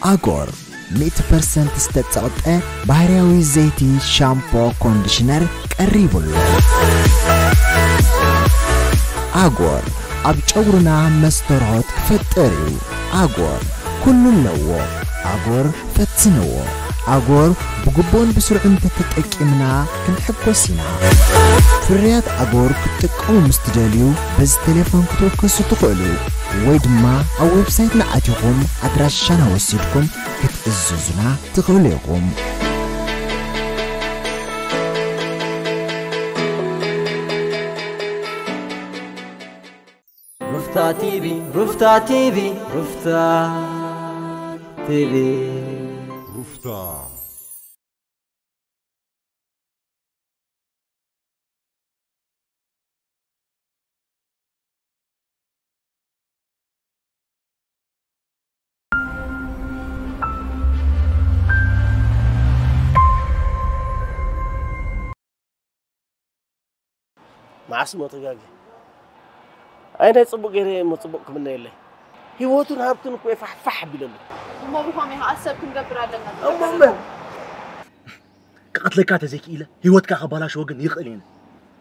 أغور 100% استتقطع بحرياوي زيتي شامبو كونديشنر قريبو أغور أبجورنا مسترات فتري أغور كل نوو أغور فتنوو أغور بقبون بسرعة تتأكمنا كنحكوسنا فريات أغور كتقوم مستداليو بز تليفون كتوكسو تقولو ويدما أو ويب سايتنا أتيكم أدراشنا وسيدكم كتأززنا تقوليكم رفتا تيفي رفتا تيفي رفتا تيفي رفتا مع اسمه طقاقي أين يصبق غير مصبقكم من الليل هيوتون هابتون كوي فح بلم ما بكم يحسب كن قبر لنا أمم قتلك زيك إله هيوتك خبالاش وجن يقلين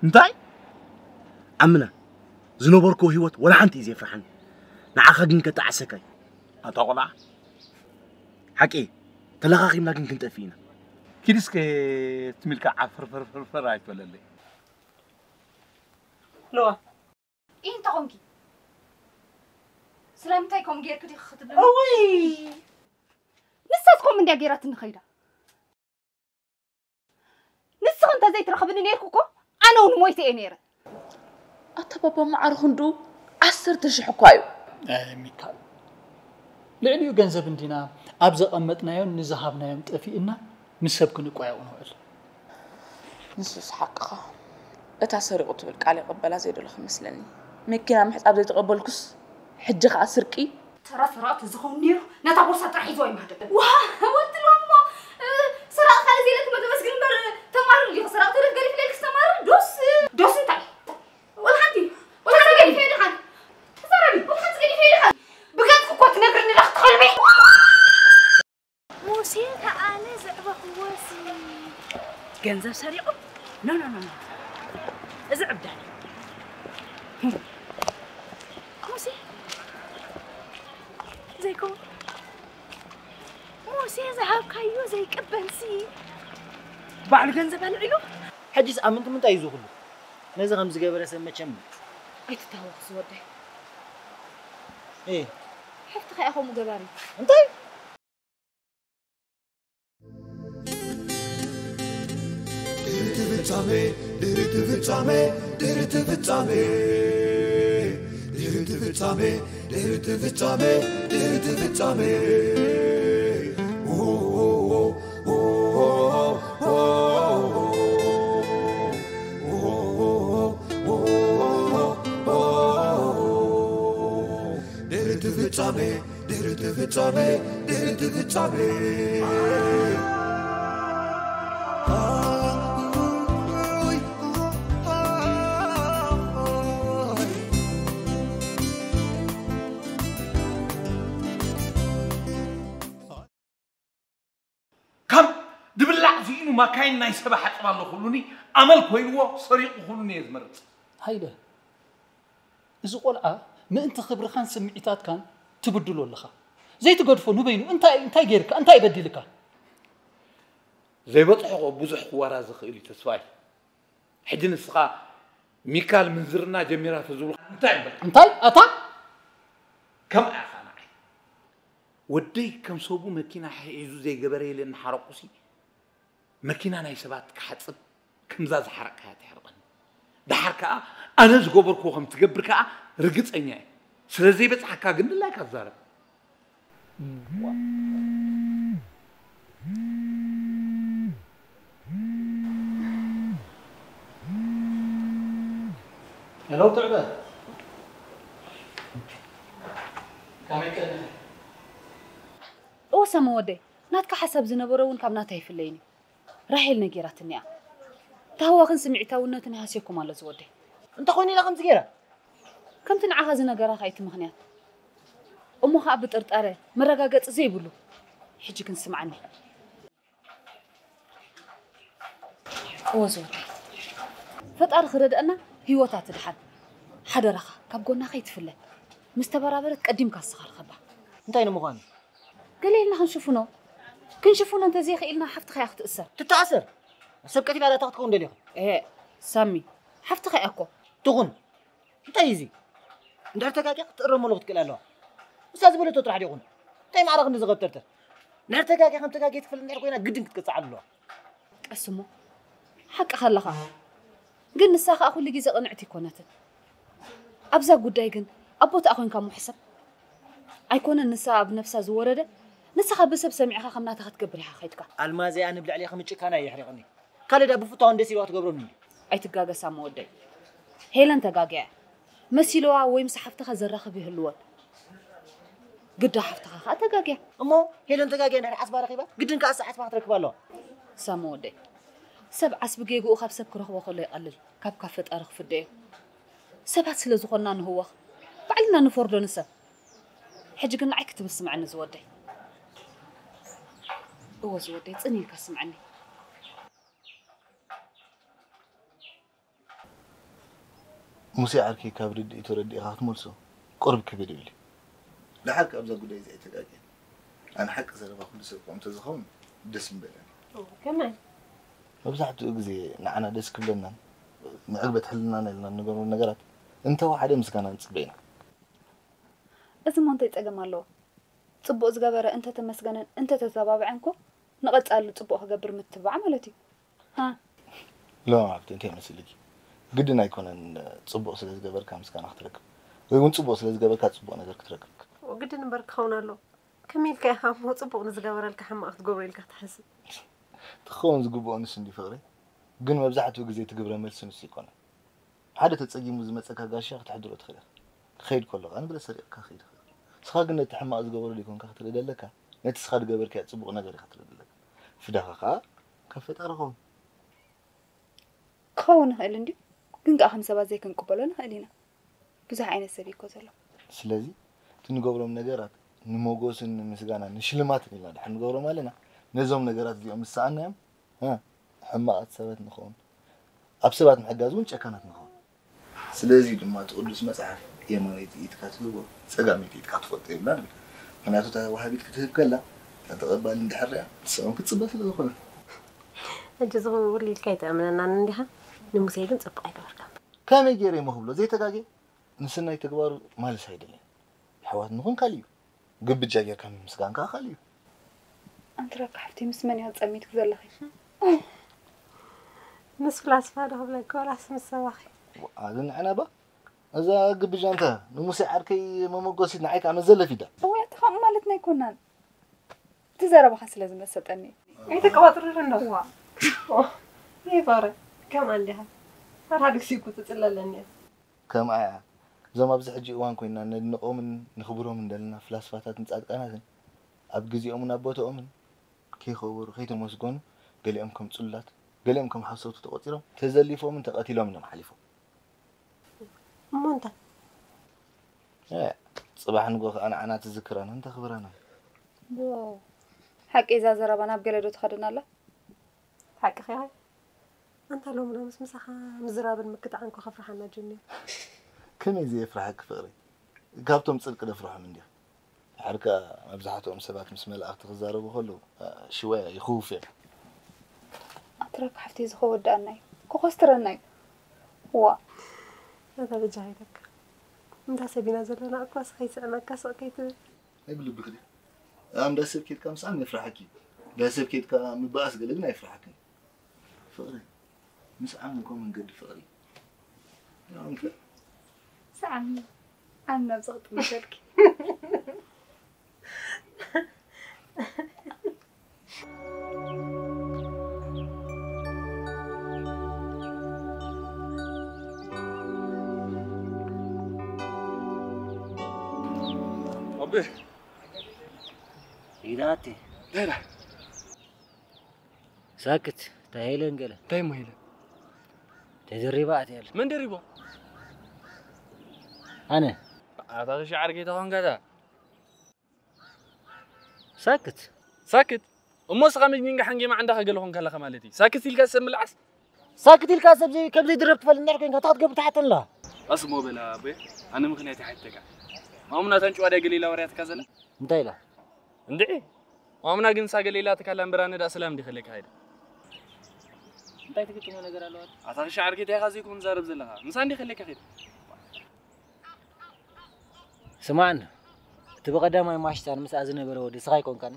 انتاي عمنا زنوبركو هيوت ولا حنتي زي فرحن نعاقدن كتعسكاي أتقولع حكي تلقاقي ملاكن كنت فينا كيدسك تملك عفر فر رايت ولا لي لو انت قومكي سلامتكم غير كدي خطب أوي نساتكم من دي غيرات نخيرا نسخ انت زي ترخبني نيركوكو انا ونمويتي انير أتبابا معرخندو 10 شحكايو ميكال لعليو جنزب ندينا أبز قمتنا يوم نزهبنا يوم تفيقنا نسبك نقوى ونقول نسوس حقها أتعسر قلت على قبلها زي دول خمسلني مكينا محس أبدا يتقبلكس حجك عسركي ترى ثرات زخون نيرو نتا بورصة راح يزوي مهدب واه قلت لهم سراء خالي زي لك ما تمسك نبر تمار اللي سراء ترى قريب لك استمر دوس انتي ولا حدي ولا حد قال في دخان زربي ولا حد قال في دخان بقيت كنت نقرني رح تخلبي موسيقى أنا زعبة خواسي جنزة سريعة نو زعب داني موسي زيكم موسي زهاب كايو زي كبنسي بعد جنزب العيو حجز أمنت من تايزو كله نزل خمس جبل سمة كم أي تتهوى خسودي إيه حفت خي أخو مجباري أنت دبلع زينو ما كاين ناي سبا حق بالله خلوني عمل كوينو سريق خلوني يزمرت هيدا إذا قلعة ما أنت خبر خان سمعتات كان تبدلوا لخا زي تقدفوا نبينو أنت غيرك أنت يبدلك زي بطحق بزح ورا زخيلي تسواي حجن السقا ميكال من زرنا جميرة تزول أنت أتا كم أخانا ودي كم صوبو مكينة حيزو زي قبري لأن حرقوسي مكينة ناي سبات كحتصب كم زاز حركها تحرقن ده حركة أنا زقبركو خم تقبرك رقص أنياي سلزي بس حكا قلنا لا كذارة هلو تعبان كاميكا وسمودي ناتك حسب زنبرون كابناته يفليني راحل نجيراتني تهوا خن سمعتها ونتنا هاسيكم على زودي أنت خويني لكم زجيرة كم تنعها زنجرة خايت مخنيات أمها أبت أرتأري مرة قاعد زي بلو حجي كنسمعني وزوتي فطار خردنا هيوتات الحال حدا رخا كاب قلنا خيتفله مستبرابرت قديم كاسخال خبا انتي نمغان قليلنا هنشوفونه كنشوفونا انت زي خيلنا حفت خي اخت اسر تتعسر سبكتي لا تاخذكم دليل ايه سامي حفت خي اكو تغن انتي زي ندرتك تقرم لو تكلالو استاذ بلو تطرح ديغون انتي ما عرفني زغبترت نرتك خم تكاكي تفل نير كوينا قدن كتقصعلو اسمو حق خلخا قن الساخ اخو اللي جيزه قنعتي كونته ابزا غداي قن ابوت اخوين كم حسب ايكون النساء بنفسها زورده نسخه بسب سمعها خمناتها خدقبريها خيتك المازي انا بلع عليها خمچ كانا يحرقني كالدا بفطاو اندسي لو تغبروني اي تغاغسا مودي هيلن تغاغيا مسيلوا وي مسحفتها زرخ بهلوت قد حفتها تغاغيا امو هيلن تغاغيا انا حسب رخيبه قدن كاس حسب تركبالو سامودي سب عسب جيجو خاب سب كرخو خلو يقلل كاب كافت ارخ فديه سبات سلا زخنا نهوخ بعلنا نفردو نسب حجي كنا عيك تبسمعني زودي هو زودي تصني كسمعني موسى عركي كابرد يتردي خاط ملسو قرب كبير لي لحق ابزا غداي زي تقاقي انا حق زربا كل سوق انت زخون دسم بلا كمان بزحت غزي نعنا دس كلنا نعقبت حلنا لنا نغرو نغرات انت واحد مسكنا نصبينا اذا ما انت يتقم الله صبو زغبره انت تمسغنن انت تتبابعنكو نقصالو صبو خغبر متبع مالتي ها لا عبت انت مسلك قدنا يكونن صبو سلازغبر كامسكنا اخترك ويون صبو سلازغبر صبو نغير كترك وقدنا بركونالو كميل كيحمو صبو نزغبر لك حما اخت غبريل كتحسب تخون زغبو انس اندي فقري ግን መብዛሕትኡ ግዜ ትግብረ መልሲ ንስ ይኮነ ሓደ ተጸጊሙ ዝመጸካ ጋሻ ክትሕድሮ ትኽእል خيد كله أنا بلا سريع كخيد سخاقنا تحمق زجبر اللي يكون كخطر دلك نتسخاد جبر كيعصبوا نجار خطر دلك في دقيقة كفت أرقام كون هالندي كنت أهم سبعة زي كن قبلنا هالينا بزح عين السبي كوزلا سلازي تنجبرهم نجارات نموجوس مسجانا نشلمات لنا نحن نجبرهم علينا نزوم نجارات اليوم الساعة ها حمقات سبات نخون أبسبات محجزون شكانات نخون سلازي لما تقول مسح يمانيت يتكاتلو سقاميت يتكاتفو تيبلا أنا أتوقع واحد يتكتب كلا تتقبل ندحرها سواء كتصبح في الأخرى الجزء اللي الكيت أمنا نندها نمسيجن صبقي كبركم كم يجري مهبلو زي تجاجي نسنا يتكبر مال سيدلين حوات نكون كليو قب جاجي كم مسكان كخليو أنت راك حفتي مسمني هتصميت كذا لخي مس فلاسفة ده بلا كولاس مسواخي هذا أنا بقى إذا قب جانتها نمسي عركي ممقوسي نعيك عم زل في ده هو يتخم مالتنا يكونان تزرب حس لازم تستني عيتك قاطر لنا هو هي فارق كم عندها هذا سيكو تتللني كم آية زي ما بزحجي وان كنا نقوم نخبرهم من دلنا فلاسفات نتصدقنا أبجزي أمنا أبوته أمن كي خبر خيط مسجون قال أمكم تصلات قال أمكم حصلت تقطيرهم تزلفوا من تقاتلهم من محلفهم مونتا صباح نقول أنا تذكرنا أنت خبرنا واو حق إذا زربنا بقلدو تخدنا لا حق خير أنت لو من مس مسخة مزراب المكت عنك خفرح عنا جنة كم يزي يفرحك فقري قابتهم تصدق يفرح من دي حركة مبزحتهم سبات مسمى الأخت غزارة بخلو شوية يخوف يعني أترك حفتي زخو وداناي كوخسترناي وا هذا بجايدك انت سبينا زلنا أكواس خيس أنا كاسو كيت أي بلو بخدي أم ده سبكيت كم سام يفرحكي ده سبكيت كم باس قلقنا يفرحكي فقري مش عامكم من قد فقري يا أنت سامي أنا بزغط مشاركي أبي إيراتي لا ساكت تهيلن قال تايم هيلا تدريبات يلا من دريبه أنا هذا شعر كده هون كذا ساكت ساكت وموس غامج نينجا حنجي ما عندها قالهم كلا خمالتي ساكت تلقى سم العس ساكت الكاسب زي كم زي دربت فلنحكي انك تاخذ قبل تحت الله اسمو بلا ابي انا مغنيتي حتى ما منا تنچ ودا قليلا وريات كازل انتي لا اندي ما منا جن سا قليلا تكلم بران دا سلام دي خليك هيدا انتي تكتمو ነገር አለው አታን ሻዕር ጌታ ያጋዚኩም ዘርብ ዘለها ምሳ እንዲ خليك هيدا سمعنا تبقى قدامي ماشتان مس ازنه برود سخاي كون كان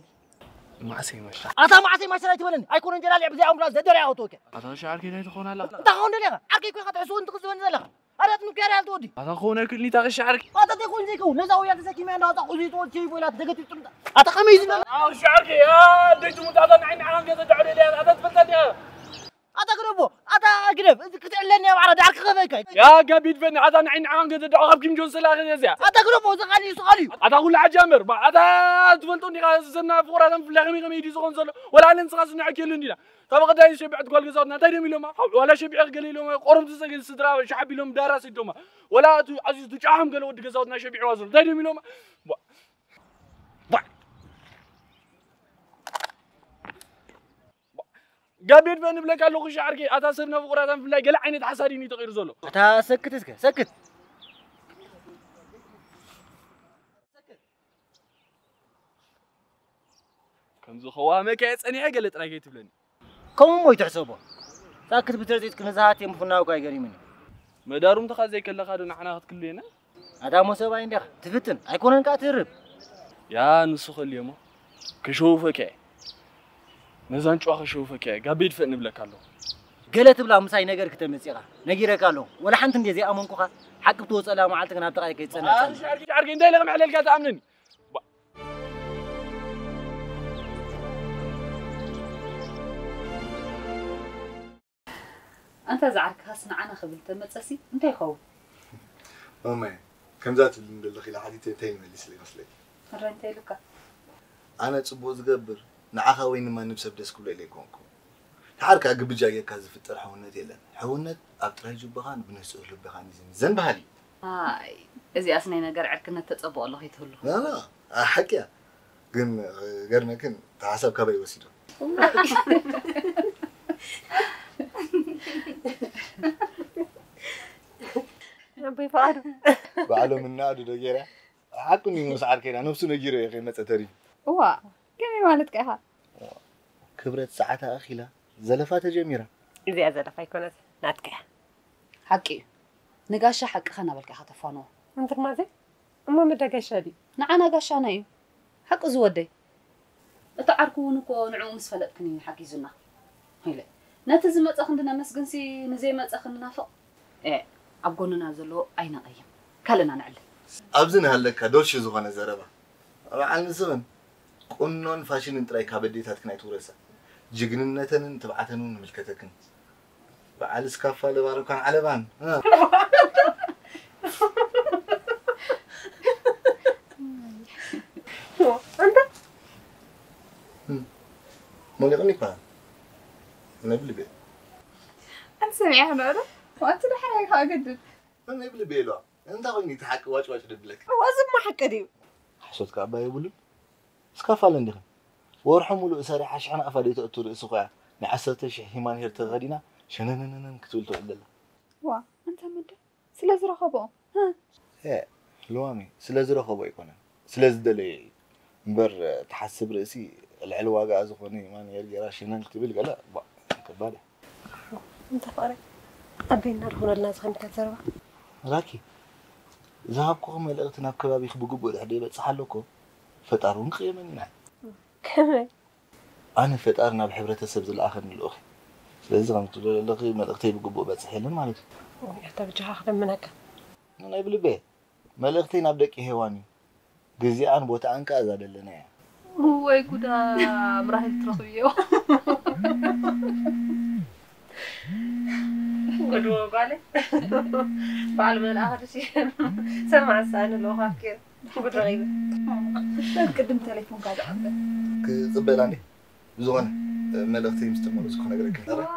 معسي ماشي اتا معسي ما شريت بلن ايكون انجلا لعب زي امراض زدر يا اوتوك አታን ሻዕር ጌታ تخون الله انت هون ليه اكي كون خطعسو انت كزون زلها أردت نكير على تودي. هذا خونا كل نتاع الشعر. هذا تكون زي كون نزاوي هذا زكي ما أنا تأخذي تقول شيء ولا تدقتي تمد. هذا خميس لا. الشعر كي يا ديتو متعدن عين عام كذا تعالي ليه هذا تبتدي يا. هذا قربو هذا قرب أنت كتعلني يا معرض عارك خفيك. يا قبيد فين هذا عين عام كذا دعوة بكم جون سلاخ يا زيا. هذا قربو زغالي. هذا أقول لعجامر هذا تفلتوني زنا فورا في الغمي يدي زغون زل ولا ننسى صنع كيلوني لا. طب قد أي شيء بعد قال جزاتنا تاني ميلوما ولا شيء بيعق قليلوما قرم تسجل صدرا شعب لهم دارس الدوما ولا عزيز تجاهم قالوا ود جزاتنا شيء بيعوزل تاني ميلوما قابل بين بلاك قالوا خش عركي أتاسبنا فقرات في الله قال عيني حساديني تغير زلو أتا سكت كم زو خوامك أنا قلت راجيت بلني كم ما يتحسبه ساكت بترتيت كنزهات يوم فناو كاي قريمين مدارهم تخازي كلا خادو نحنا خد كلنا هذا مو سبعين ده تفتن أيكون كاترب يا نسخ اليوم كشوفك نزان شو أشوفك قابيد فين بلاك الله قلت بلا مساي نجر كتير مسيرة نجيرة قالوا ولا حنت ندي زي أمون كوخا حق بتوصل على معلتك أنا بتقعد كيت سنة عارقين ده لقم على القات أمنني أنت زعلك هسمعنا خبلت متسسي أنت يخوف ماما كم ذات اللي ندلخ إلى حديث تاني من اللي مسلك مرة أنت لك أنا تصبوز قبر نعخا وين ما نبسب دس كله إليكونكم حركة قبل جاية كذا في الطرح حونت يلا حونت أبتراي جبهان بنسأل جبهان زين بهالي هاي إذا أصلا نجار عركنا تتصبوا الله يتهله لا أحكي قن قرنا كن تحسب كبي وسيله نبي فعله بعلو من نادو دقيرة حكوني مسعر كنا نفسه نجيره يا أخي متأتري وا كم مالتك ها كبرت ساعتها أخيلة زلفات جميلة إذا زلفة يكونت ناتك حقي نقاشة حق خنا بالك خطفانه أنت ما زي أما مدقاشة دي نعنا قاشة نايو حق زودي أتعرفونكو نعوم سفلتكني حقي زنا هلا نتزمت أخندنا مسجنسي نزيمت أخندنا فوق إيه أبغوننا زلو أين أيام كلنا نعلم أبزن هلك دولش زغنا زربا على نسون قنون فاشين انتراي كابدي تاتكنا يتورسا جيجننتن تبعتنون ملكتكن بعد سكافة لبارو كان على بان أنت مولي غني بان نبلي بيه أنت سمعها نورا وأنت لحالك هاجدد أنا يبلي بيه لا أنت غني تحكي واش ردلك وأزم ما حكى دي حسوت كعبة يقولون سكافة لندخل ورحموا له إسارة حشان أفادي تأتوا رئيسه نعسرت شيء همان هيرت غادينا شننننن كتولتو عدلا وا أنت مدة سلاز رخبو ها إيه لوامي سلاز رخبو يكون سلاز دلي مبر تحسب رئيسي العلوة جاز خوني ما يرجع راشينان كتبل قلا با كبالة أنت فارق أبينا نروح الناس خم كتروا راكي ذهبكم إلى اغتناب كبابي خبوجو الحدي بتصحلكم فتارون قيمنا كمان أنا فتارنا بحبرة السبز الآخر من الأخ لازم نقول لقي ما الاختي بجبو بتصحيلن مالك يحتاج جها خدم منك أنا يبلي بيه ما الاختي نبدك هواني جزء عن بوت عنك أزاد لنا هو يقول براهيل ترخيو قدوة بالي بعد من الآخر شيء سمع السؤال اللي هو خاكير قد غيبة قدم تليفون قاعد عندك كقبلاني زوانة ما الاختي مستمر زكون أقرأ كثرة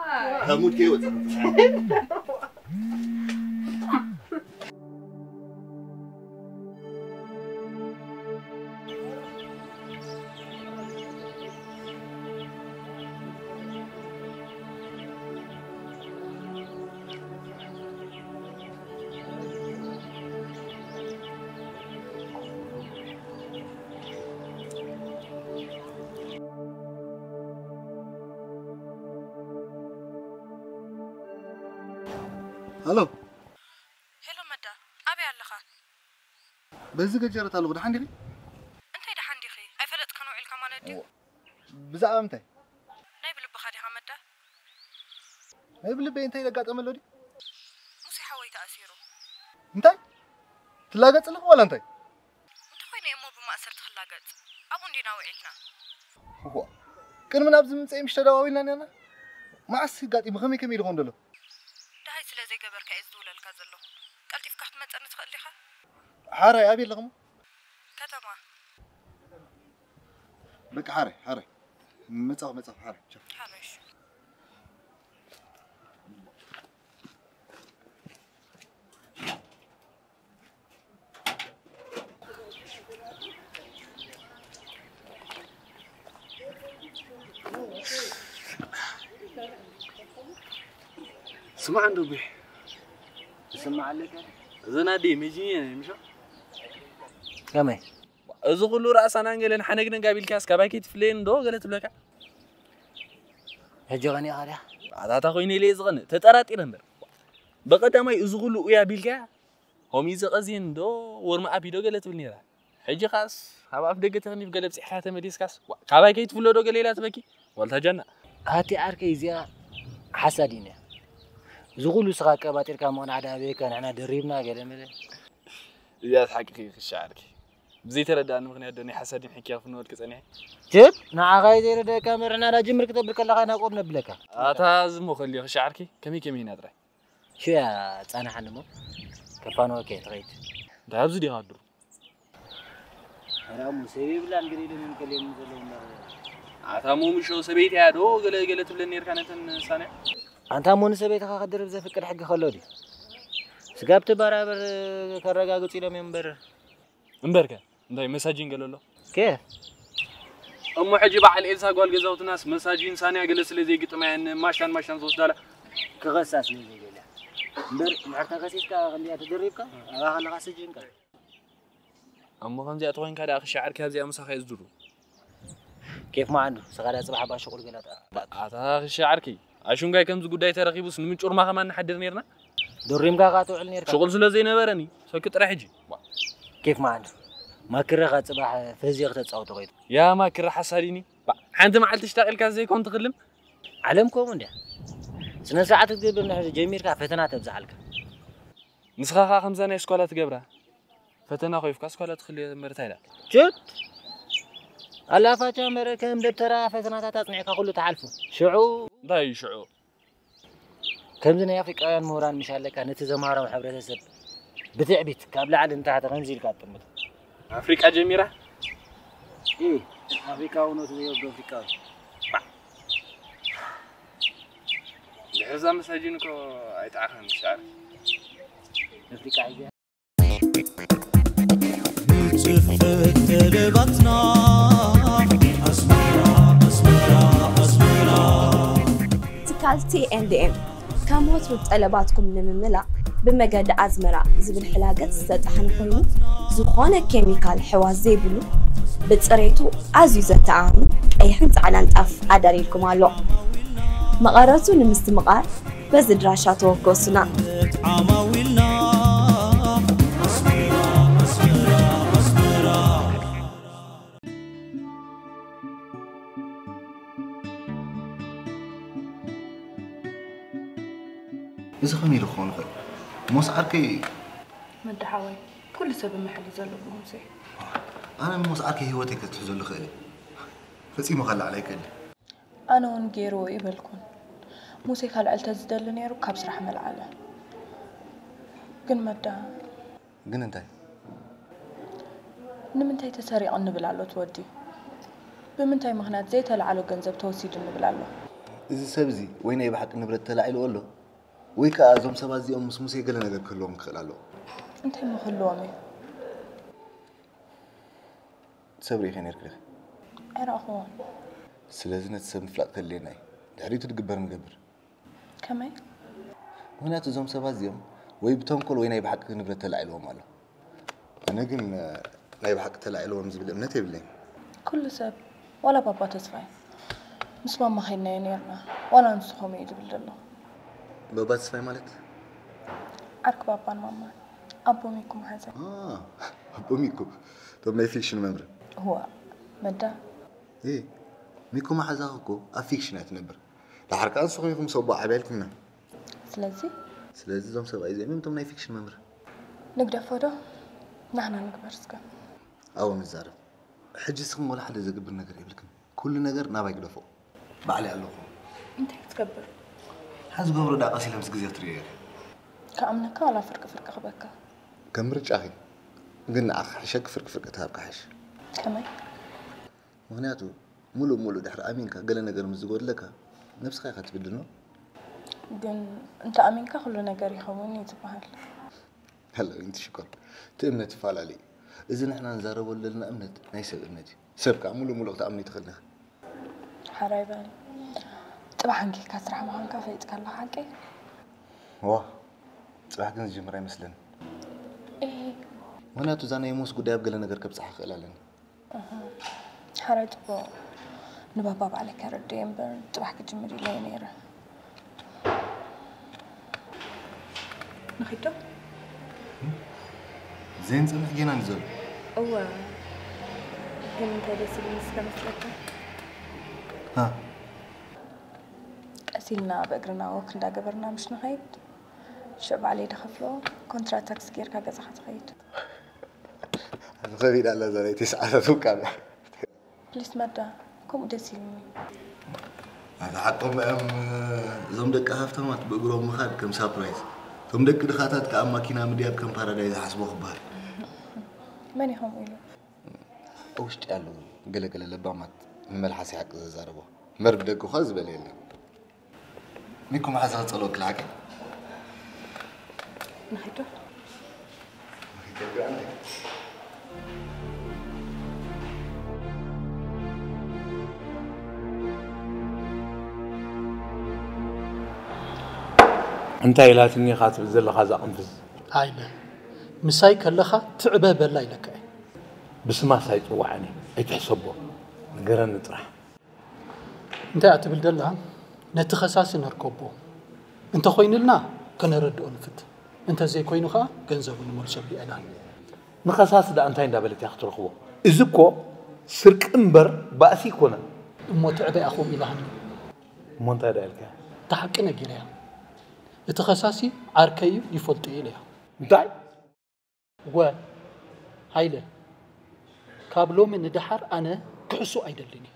هموت كي وتر الو هلو مدى أبي على بزي جرت الو دحان دي أنت دحان دي خي أي فلت كانوا عيل كمان دي بزعم امتى نايب اللي بخادي مدى نايب اللي بين تاي لقات امل ودي موسى حوي تأثيره انت تلاقات لك ولا انت انت خويني امو بمأسر تخلاقات ابو ندينا وعيلنا هو كان من ابز من صيم اشتداوينا انا ما عسي قاطي بخمي كم يدغون دلو دهي سلازي قبرك ايز دوللك زلو قلتي فكحت مصر تخليها حاري ابي لغم كتما بك حاري مصف حاري شوف حارش سمع عنده بي سمع عليك زنادي مجيني مشو كمي إذا قلوا رأسنا نقولن حنقدر قابل كاس كباكيت فلين دو قالت بلكا هجواني هذا هذا تخويني ليه زغن تتراتي نمبر بقدر ما يزغلوا ويا بيلكا هم يزغزين دو ورما أبي دو قالت بلنيرا حجي خاص هوا أفدق تغني بقلب صحة مديس كاس كباكيت فلو دو قليلات بكي ولا جنة هاتي أركي زيا حسدينه زغلوا سقاك باتر كمان عدا بيك أنا دريبنا كده مله يا حقيقي الشعرك بزي ترى أنا مغني أدوني حسدين حكي في نور كساني جد نعاقي زي ده كاميرا أنا راجم ركض بركلا أنا أقول نبلكا أتاز مخلي شعرك كمي نادرة شو يا أنا حنمو كفانو كي تغيت ده أبزدي هادر أنا مسوي بلا نقري لهم كلام زلهم أتامو مشو سبيت يا دو قلت بلنير كانت سنة أنت مون سبيت خاطر بزاف فكر حق خلودي سقابت برابر كرجاجو تيلا منبر منبرك ده مساجين قالوا له كيف أم حجب على إلسا قال جزاوت ناس مساجين ثانية جلس اللي زي قط معن ماشان زوج دالا كغساس اللي زي قال منبر معك غسيس كغنيا تدريبك أنا غسجين كا أم كان زي أتوين كذا أخي شعر كذا زي مسخ يزدرو كيف ما عنده سقالة صباح باشقول قلت أخي شعر كي عشان جاي كم زوج داي ترى بس نمشي ما كمان حد نيرنا دريم قاقاتو على شغل سلا زي نبرني سكت راح يجي كيف ما عنده ما كره قات صباح فزيق تصاوت غيت يا ما كره حساليني حنت ما عاد تشتغل كذا كنت تخلم علمكم انده سنة ساعات تقبل نحن جمير كا فتنة تبزعلك نسخة خمسة أنا إسكولة تجبرها فتنة خويف كاسكولة تخلي مرتاحة جد الله فاجأ مركم دكتورة فتنة تصنيعك كله تعرفوا شعور ضاي شعور كم زنا أفريقيا موران مش عليك أنا تزمارة وحبرة السب بتعبت قبل عاد انت هتغنزل كاتمت أفريقيا جميرة إيه أفريقيا ونوت ويوب أفريقيا الحزة مساجينكو أيتعرفن مش عارف أفريقيا عايزة تكال TNDM كم وتر طلباتكم لمملأ بمجد أزمرة زبل حلاقة استطحن خيو زخانة كيميكال حواس زيبلو بتصريتو عزيزة تعامل أي حنت على نتقف أداريلكم علو مقاراتو نمستمقار بس دراشات وقوسنا إذا خمير خون خير موس عركي مد حوي كل سبب محل زلو موسى أنا موس عركي هوتك تحزن لخيري فسي مخلى عليك اللي أنا ونجيرو يبلكون موسى خال علت زدل نيرو كابس رح ملعله قن مد قن انتي نمنتي تسريع نبلعلو تودي بمنتي مهنات زي تلعلو جنزب توسيد نبلعلو إذا سبزي وين يبحق نبرد تلعيل قول له ويكا أزوم سبازي أم مسموسي قال أنا كلهم خلالو أنت مخلومي صبري خير كده أنا أخوان سلازنا تسمى فلات كلينا دحريتو تقبر نقبر كمي هنا تزوم سبازي أم ويبتون كل وين يبحق نبرد تلعيلهم قال أنا قن لا يبحق تلعيلهم زبل أمنتي بالله كل سب ولا بابا تصفي مش ماما خينا ينيرنا ولا نسخهم يدي بالله بابا تصفي مالت عرك بابان ماما أبو ميكو محزن أبو ميكو طب ما يفيكشن ممر هو مدى إيه ميكو محزاكو أفيكشن أتنبر لحركة أنصح منكم صوبا عبالكم سلازي زوم سبعي زي ممتم ما يفيكشن ممر نقدر فودو نحن نقبر سكا أول مزارب حجي سخم ولا حدا زقبر نقر يبلكم كل نقر نابا يقدفو بعلي الله انت تكبر حاز قبر دا قاسي لمس قزيات ريال كأمنك ولا فرق خبكا كمرج أخي قلنا أخ حشك فرق تهابك حش كمان مغنياتو مولو دحر أمينك قال نقر مزقود لك نفس خايخة تبدلنو قل انت أمينك كل نقر يخوني تبهل هلا انت شكرا تأمنت فعل علي إذا نحن نزاربوا لنا أمنت نيسب أمنتي سبك مولو تأمني تخلنا حراي بالي طبعا كي كسرح مهان كفيت كلا حقي واه صباح كنز جمرة مثلا ايه وانا تزانا يموس قداب قال نقر كبصح خلالن حراي تبو نبابا عليك ردين بر صباح كجمري لي نيره نخيتو زين صباح جينا نزل هو كنت بس مسلك ها قسيلنا بأجرنا وكنا جبرنا مش نخيد شب عليه دخفلو كونترات تاكس غير كاجا زخت خيد غريب على زي 9 توكا ليس مدة كم دسيلني هذا حقهم زم دك هفتمات بأجرهم مخاد كم سابرايز ثم دك دخاتات كأم ماكينة مدياب كم بارادايز حسبوا خبار ماني هم إلو أوش تقالوا قلق للبامات ملحسي حق زاربو مرب دك وخز بليلة ميكم عزا تصلوك العقل نخيتو عندك انت يلاتني خاطب زل خازا قنفز هايله مساي كلخا تعبه بلاي لك بسما ساي طوعني ايتحسبو نقرن نطرح انت اعتبل دلها نتخصاص نركبو انت خوينلنا كنردو نفت انت زي كوينو خا ገንዘቡ ንመልሰብ ይአላል نخصاص دا انت እንዳበለት ያخترخو እዝኮ ስርቅ እንበር ባእሲ ኮነ እሞ ትዕበ አኹም ኢላህኒ ሞንታ ዳልካ ተሐቅ ነጊርያ እተኸሳሲ ዓርከዩ ይፈልጡ ኢልያ እንታይ ወ ሃይለ ካብሎም ንድሓር ኣነ ክሕሱ ኣይደልኒ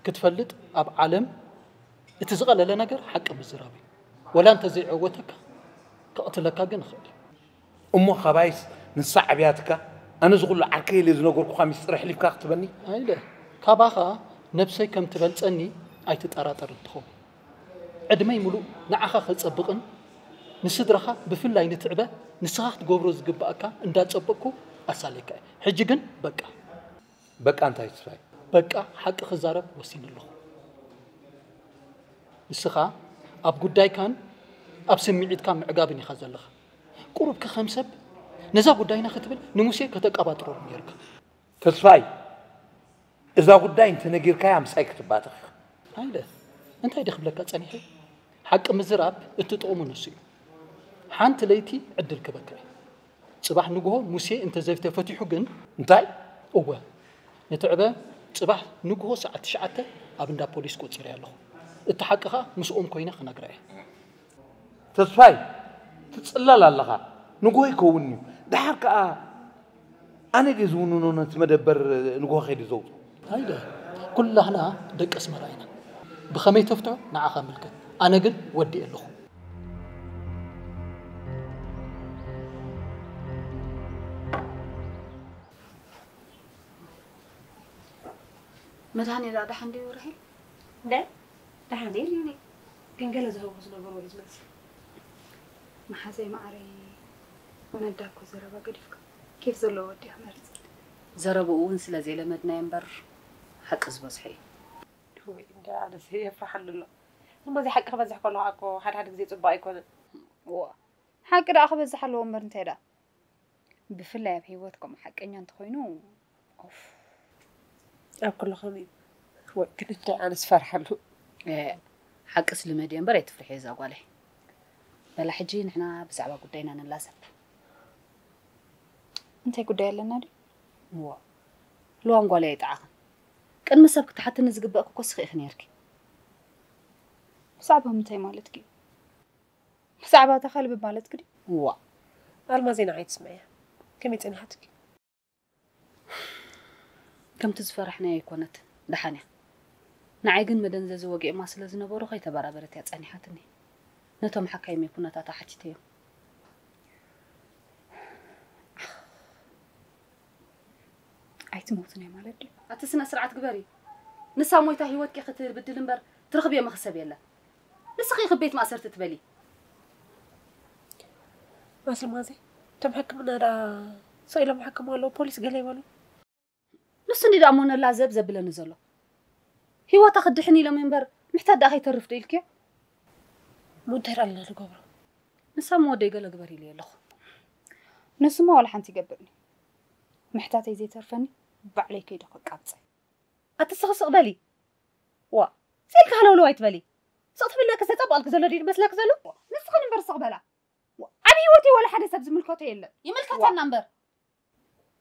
ክትፈልጥ ኣብ ዓለም እቲ ዝቐለለ ነገር ሓቂ ምዝራብ ወላ እንተ ዘይዕወተካ كقتلك جن خير أمو خبايس نصع بياتك أنا زغل عركي اللي زنقول خامس رح لي بكاخ تبني هيدا كاباخا نفسي كم تبلتني أي تتأراتر التخو عدما يملو نعخا خلص أبقن نسدرخا بفل لاين تعبه نسخت جبروز جبأكا إندات أبقو أسالك حججن بقى أنت يسفاي بقى حق خزارب وسين الله نسخا أب قداي كان أبسم معيد كام عقابني خزلخ قرب كخمسب نزا قداينا ختبل نموسي كتقابات روح ميرك تسفاي إذا قداي انت نقير كيام سايك تباتخ هايدا انت هيدا خبلك أتسانيحي حق مزراب اتتقوم نسي حانت ليتي عدل كبكري صباح نقوه موسي انت زيفت فتيحو جن انتاي اوه نتعبه صباح نقوه ساعة تشعته أبندا بوليس كوتيري الله اتحققها مسؤوم كوينة خنقرأي تسفاي تتصلل لها نقوه يكوني دحرك أنا جزونو نتمدبر نقوه خير زوج هيدا كلنا دق اسم رأينا بخمي تفتح نعخا ملكت أنا قل ودي له مدهاني لا دحندي ورحي لا دحندي ليني كان قال زهو وصل برو يزمس ما حزي معري ونداكو زربا قديفك كيف زلو ودي حمرت زربو ونسلا زي لمدنا ينبر حق زبصحي هو ده على سي فحل له ما زي حق خبز كله اكو حد زي صبا يكون وا حق دا خبز حلو ومر انت دا بفلاي بهيوتكم حقኛ انت خوينو اوف اكل خمي هو كنت انا سفرح له حق سلمدين بري تفرحي زا قالي بلا حجي نحنا بزعبا قدينا نلاسب انت قداي لنا دي هو لو انقول يتعاق كان مسبك تحت نزقبك كوسخ خنيرك صعبه متى مالتك صعبه تخلب مالتك دي هو المازين عيد سمعيها كم يتنحتك كم تزفرحنا يكونت دحانيا نعيقن مدن زي وقع ما سلا زنبورو خي تبرابرت يا تصنيحاتني نتوم حكايمي كنا تحتيتيو አይትሞትني ማለት دي أتسنى سرعة كبري نسا مويتا هيوت كي خت بدل نبر ترخبي ما خسب يلا نسخي خبيت ما أسرت تبلي ماسل مازي تم حكمنا را سئل محكم ولا بوليس قال يبلو نسني دامون لا زب زبل نزلو هيوت أخدحني لمنبر محتاج أخي ترفض لك منتهر الله الجبر نسا مودي قال كبري لي لخ نسمع ولا حنتي قبرني محتاج يزي ترفني بعليك يدق قابصي أتسخسق بالي وا سيلك هلو لو يتبلي صوت بالله كسطبالك زلو دي بس لك زلو نسخن نمبر صق بلا أبي وتي ولا حدا سب زملكته يلا يملكته النمبر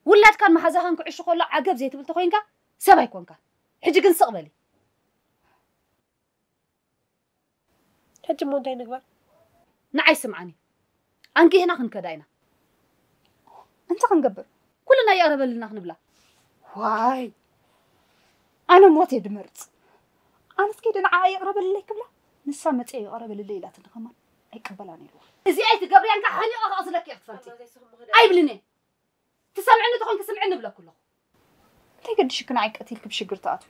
ولات كان محزهن كعش خلا عقب زي تبل تخوينكا سبا يكونك حجي كن صق بالي حجي مو داي نقبر نعي سمعني أنكي هنا خنكداينا انت خنقبر كلنا يقرب لنا خنبلا واي أنا موت يدمرت أنا سكيد أنا يقرب لي كبلا نسا متى يقرب لي تنخمن أي قبلاني له إزي أي تقبري أنك حني أغاز لك يا أخواتي أي بلني تسمعني تخون كسمعني بلا كله تيجي شكنا عيك قتيلك بشجر تاعته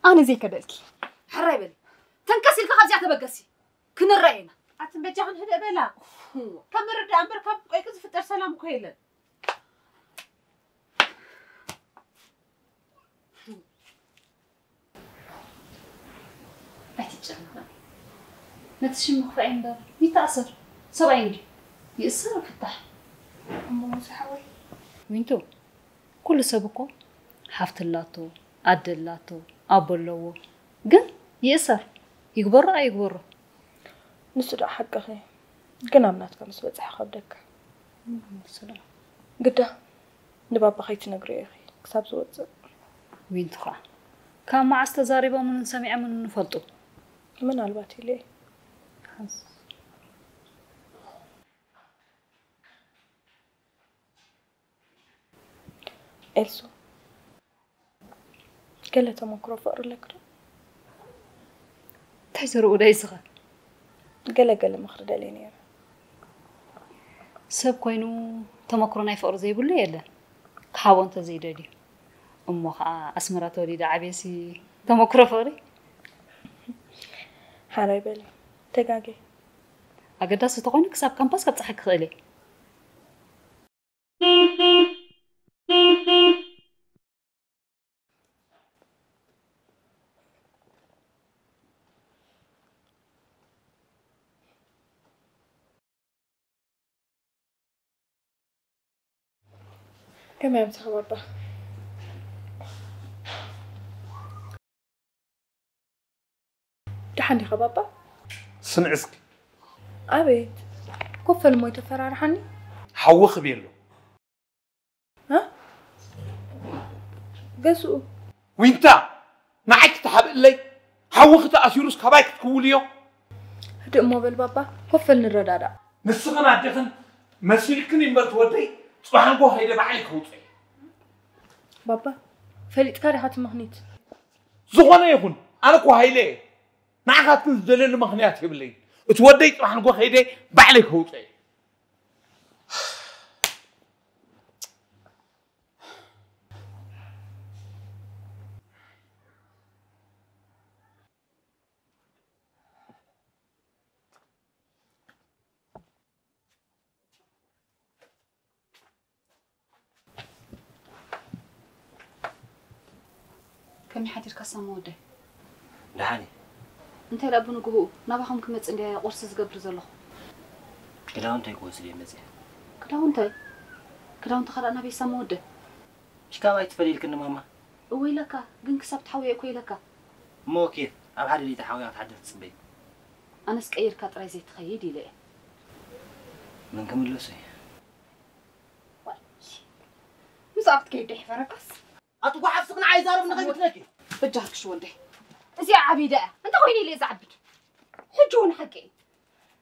أنا زي كدلك حراي بلي تنكسي لك خرجات بقسي كن الرأينا أتبجي عن هذا بلا كم رد أمبر كم أي كذا فتر سلام كويلة نتشم مخفأين دار يتأثر سبعين دي يأثر فتح أمو سحوي وينتو كل سبقو حفت اللاتو عد اللاتو أبو اللو قن يأثر يكبر أي يكبر نسرع حق أخي قنا مناتك مس بتح خبدك سلام قدا نبابا خيتي نقري يا أخي كساب زوت وين تخا كان مع استزاربه من سمع من نفلطو من الباتي ليه إلسو قالت مكرو فقر لك تحسروا دايسخه قال مخرج عليني سب كوينو تمكرنا يفقر زي بقول لي يلا كحاون تزيد دي أمك أسمرت وليد عبيسي تمكر فقري حراي بالي تجاجي أقدر ستقولك سب كامباس كتصحك خالي كم يوم تخبر بقى تحني خبر بقى سنعسك أبيت كف الموت فرار حني حوخ بيلو ها قسو وينتا معك تحب لي حوخت أسيروس كبايك تقوليو هدي أمو بالبابا كف الردادا نسخنا دخن مسيركني يمبر تودي صباحن قو هيدا بعلك هوطي بابا فليت كاري هات مخنيت زغوانا يكون أنا قو هيلي نعخات نزدلن مخنيات يبلي تودي صباحن قو هيدا بعلك هوطي كم يحدر كسامودة دهاني أنت لا بنقوه نباهم كمت عندي قرص زقبر زلخ كلاون تاي كويس لي مزح كلاون تخلقنا بيسامودة شكاو أي تفليل كنا ماما ويلك جن كسبت حوي كويلك مو كيف أب حد اللي تحاول يتحدث تصبي أنا سكير كاتري زي تخيدي ليه من كمل لسي مسافت كيف يحفركس أتوقع عفسقنا عايز أعرف نغيب تنكي بجاك شو ودي زي عبيدة أنت خويني ليه زعبد حجون حقي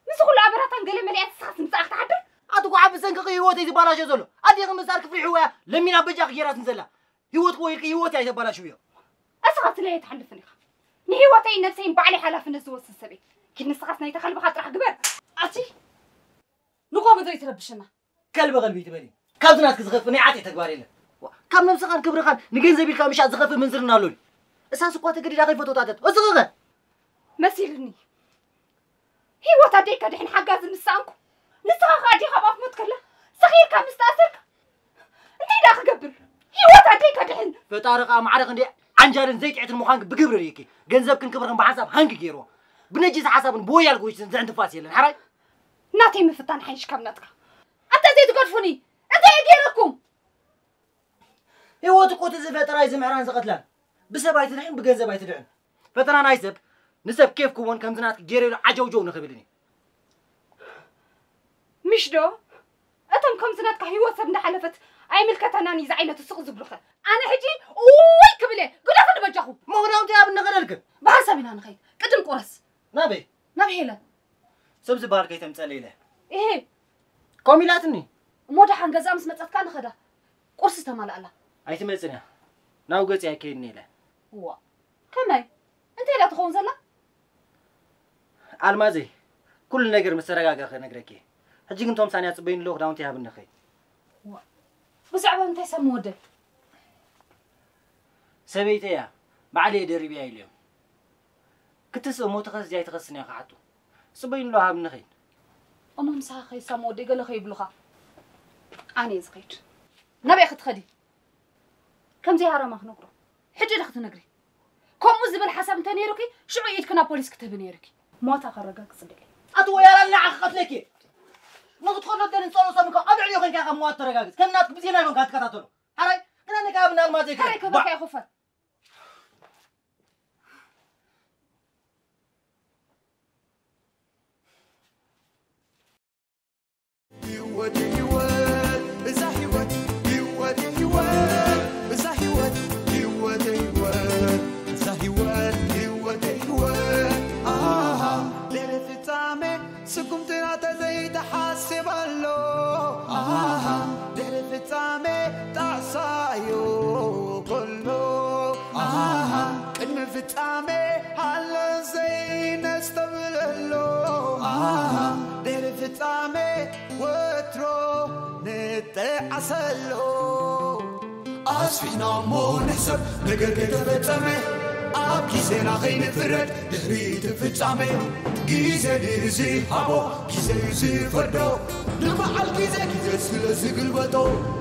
مسخول عبرات انقل مليات ساعات مساخ تعبر أتوقع عفسنك هيوتي تبالاش يزولو أدي غمسار كفري حوا لمينا بجاك جيرات نزلا هيوت كويك هيوتي تبالاش ويا أسغت ليه تحلفني نهيوتي نفسي بعلي حلا في الناس وسط السبي كنا سقطنا يتخلف خاطر حق جبر أتي نقوم بدري تربشنا كلب قلبي تبالي كابتنات كزغفني عاتي تكباري له كم نمسخان كبر خان نجين زبيل كم مش أزغف منزلنا لول أساس قوات قدي داخل فتوة عدد أزغف مسيرني هيوت أديك دحين حجاز نسانكو نسخة غادي خباف متكلا صغير كم مستأثرك أنت داخل قبر هيوت أديك دحين فتارق معرق عندي عنجار زيت عيت المخانك بقبر ريكي جنزب كن كبر بحساب هنك جيرو بنجيز حساب بويا القويش عند فاسي لين حراي ناتي مفتان حيش كمناتك أنت زي تقرفوني أنت يجيركم هو تقوت زي فترة زمعران زقتلان بسبايت الحين بجنزب بايت الحين فترة نايسب نسب كيف كون كم زنات جيري عجوجو نخبلني مش دو أتم كم زنات كهيوة سبنا حلفت أي ملكتناني زعيلة السوق زبلخة أنا هجي أوي كبلة قلت أنا بجاهم ما هو ناوتي أبن نغرلك بحسابنا أنا خير قدم قرص نبي هلا سبز بارك يتم تسأليله إيه كوميلاتني مودا حنجز أمس متأت كان خدا قرص تمال الله أي تملسنا ناو قلت يا كيني له هو كماي أنت لا تخون زلا المازي كل نجر مسرقة خا نجركي هجي كنتم ثانية تبين لوك داونتي هابن نخي بس عبا أنت سمودة سبيتي يا بعلي دربي اليوم كتس مو تخص جاي تخصني قعدتو سبين له هابن نخي أمم ساخي سمودة قال خي بلخا أنا زخيت نبي أخذ خدي كم زي هرم أخنقره حجة أخذ نجري كم مزبل حسب أنت نيركي شو عيد كنا بوليس كتب نيركي ما تخرجك صدقني أتو يا رنا عخت لكي نقول تخرج الدين صلوا سامك أدعي اليوم كان موات ترجعك كم نات بزينا يوم كات كتاتلو هاي كنا نكابنا المازي كده هاي كبك يا خفر أسفينا مو نسب نقر كتفتامي أب كيسينا غين فرد دهري تفتامي كيسي ديزي هابو كيسي يزي فردو نمع الكيسي كيسي سلسي قلبتو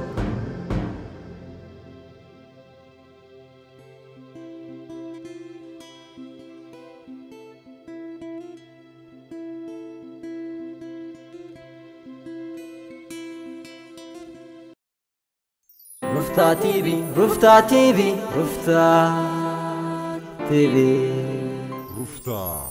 رفتا تيبي رفتا تيبي رفتا تيبي رفتا